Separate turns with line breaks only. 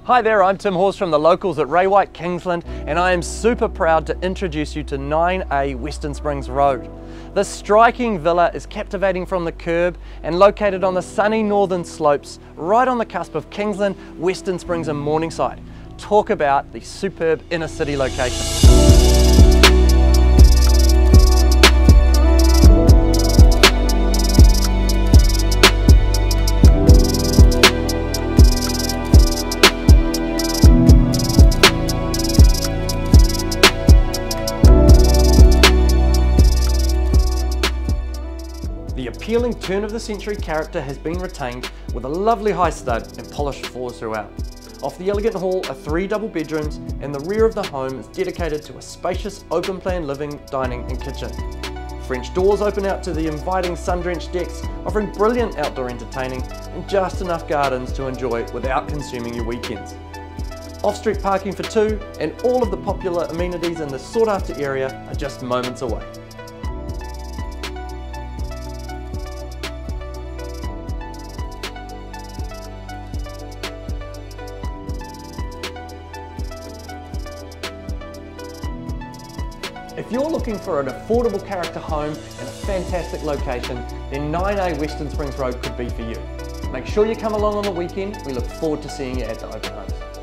Hi there, I'm Tim Hawes from the locals at Ray White, Kingsland, and I am super proud to introduce you to 9A Western Springs Road. This striking villa is captivating from the kerb and located on the sunny northern slopes right on the cusp of Kingsland, Western Springs and Morningside. Talk about the superb inner city location. The appealing turn-of-the-century character has been retained with a lovely high stud and polished floors throughout. Off the elegant hall are 3 double bedrooms, and the rear of the home is dedicated to a spacious open-plan living, dining and kitchen. French doors open out to the inviting sun-drenched decks, offering brilliant outdoor entertaining and just enough gardens to enjoy without consuming your weekends. Off-street parking for 2, and all of the popular amenities in this sought-after area are just moments away. If you're looking for an affordable character home in a fantastic location, then 9A Western Springs Road could be for you. Make sure you come along on the weekend. We look forward to seeing you at the open homes.